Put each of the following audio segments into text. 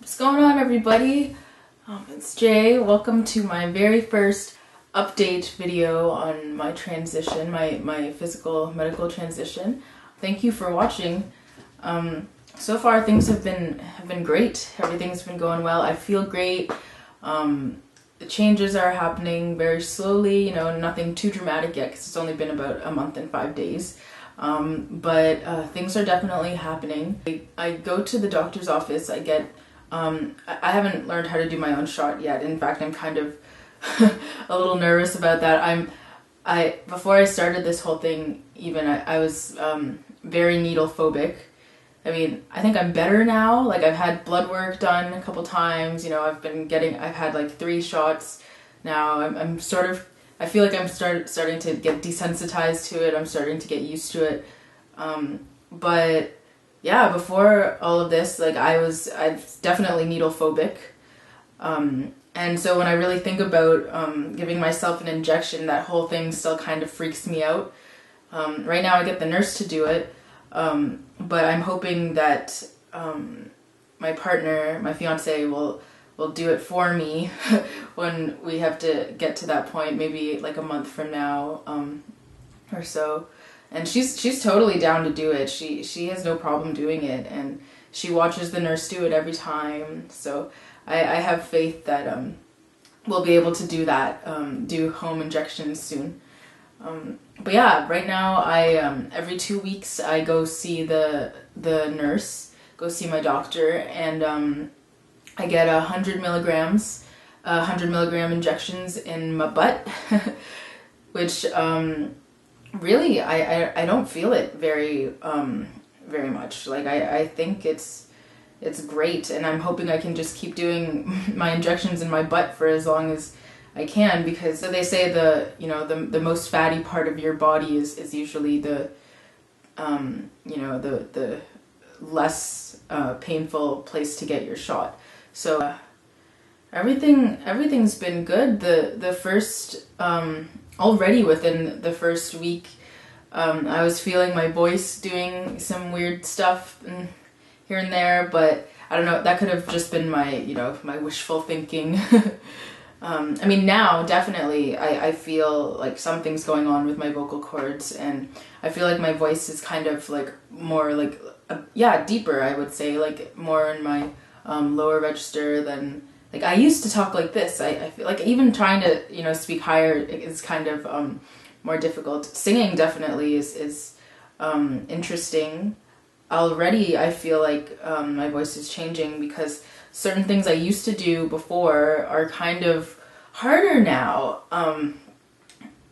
What's going on, everybody? It's Jay. Welcome to my very first update video on my transition, my physical medical transition. Thank you for watching. So far things have been great. Everything's been going well. I feel great. The changes are happening very slowly, nothing too dramatic yet because it's only been about a month and 5 days. But things are definitely happening. I go to the doctor's office. I haven't learned how to do my own shot yet. In fact, I'm kind of a little nervous about that. Before I started this whole thing, I was very needle phobic. I mean, I think I'm better now. Like, I've had blood work done a couple times. I've had like 3 shots now. I feel like I'm starting to get desensitized to it. I'm starting to get used to it. But yeah, before all of this, I was definitely needle phobic. And so when I really think about giving myself an injection, that whole thing still kind of freaks me out. Right now I get the nurse to do it, but I'm hoping that my partner, my fiance, will do it for me when we have to get to that point, maybe like a month from now or so. And she's totally down to do it. She has no problem doing it, and she watches the nurse do it every time. So I have faith that we'll be able to do that, do home injections soon. But yeah, right now every 2 weeks I go see the nurse, go see my doctor, and I get 100 milligrams, 100 milligram injections in my butt, which really, I don't feel it very much. I think it's great, and I'm hoping I can just keep doing my injections in my butt for as long as I can, because they say the most fatty part of your body is usually the less painful place to get your shot. So everything's been good. The first already within the first week, I was feeling my voice doing some weird stuff here and there, but I don't know, that could have just been my wishful thinking. I mean, now definitely I feel like something's going on with my vocal cords, and I feel like my voice is kind of more deeper, I would say, more in my lower register than I used to talk like this. I feel like even trying to speak higher is kind of more difficult. Singing definitely is interesting. Already I feel like my voice is changing because certain things I used to do before are kind of harder now.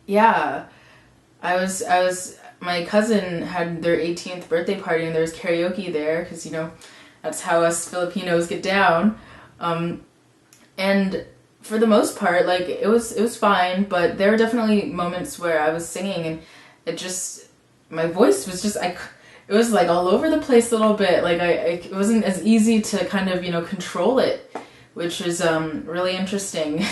Yeah, my cousin had their 18th birthday party, and there was karaoke there because that's how us Filipinos get down. And for the most part, it was fine, but there were definitely moments where I was singing and my voice was just, it was all over the place a little bit. It wasn't as easy to kind of, control it, which is really interesting.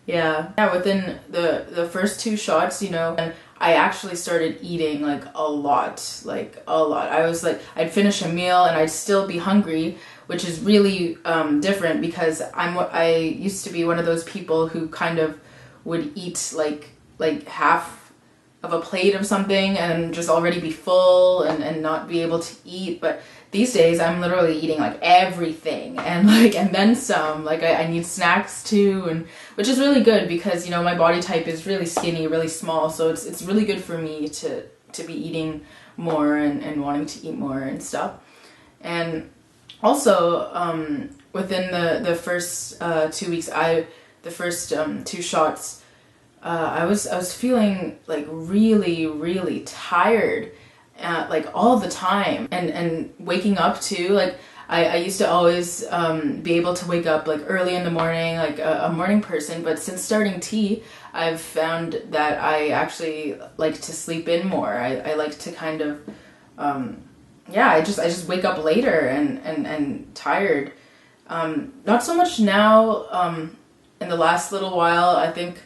Yeah, within the first 2 shots, and I actually started eating a lot. I'd finish a meal and I'd still be hungry, which is really different because I used to be one of those people who kind of would eat like half of a plate of something and just already be full and not be able to eat. But these days I'm literally eating everything and and then some. I need snacks too, and which is really good because my body type is really skinny, really small, so it's really good for me to be eating more and wanting to eat more and stuff. And also within the first 2 weeks, the first 2 shots, I was feeling really, really tired, all the time, and waking up too. I used to always be able to wake up early in the morning, a morning person, but since starting tea, I've found that I actually like to sleep in more. I like to kind of I just wake up later and tired. Not so much now. In the last little while, I think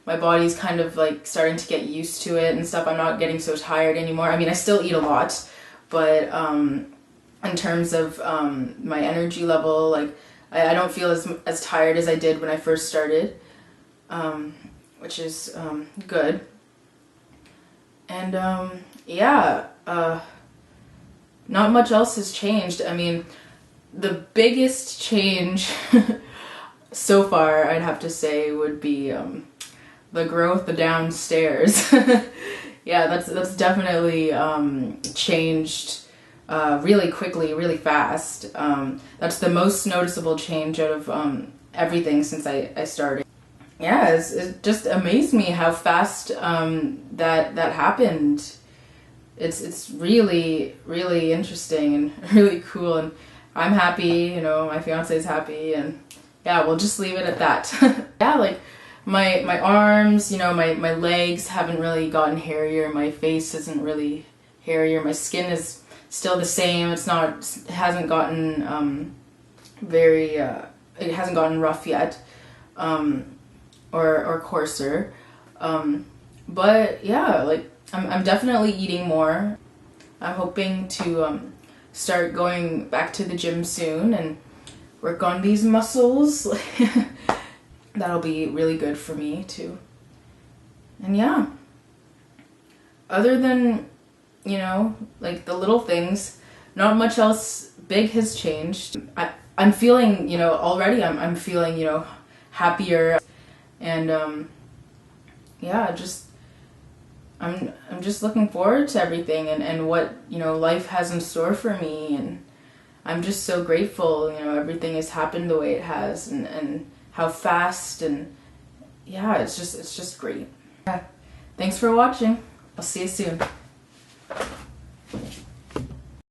my body's kind of starting to get used to it and stuff. I'm not getting so tired anymore. I mean, I still eat a lot, but in terms of my energy level. Like I don't feel as tired as I did when I first started, which is good. And yeah, not much else has changed. I mean, the biggest change so far, I'd have to say, would be the growth downstairs. Yeah, that's definitely changed really quickly, really fast. That's the most noticeable change out of everything since I started. Yeah, it just amazed me how fast that happened. It's really, really interesting and really cool, and I'm happy, you know, my fiance's happy, and yeah, we'll just leave it at that. Yeah, like my arms, you know, my legs haven't really gotten hairier, my face isn't really hairier, my skin is still the same. It hasn't gotten it hasn't gotten rough yet, or coarser. But yeah, like I'm definitely eating more. I'm hoping to start going back to the gym soon and work on these muscles. That'll be really good for me too. And yeah, other than, you know, like the little things, not much else big has changed. I'm feeling, you know, already I'm feeling, you know, happier, and yeah, just I'm just looking forward to everything and what, you know, life has in store for me, and I'm just so grateful, you know, everything has happened the way it has, and how fast, and yeah, it's just great. Yeah. Thanks for watching. I'll see you soon.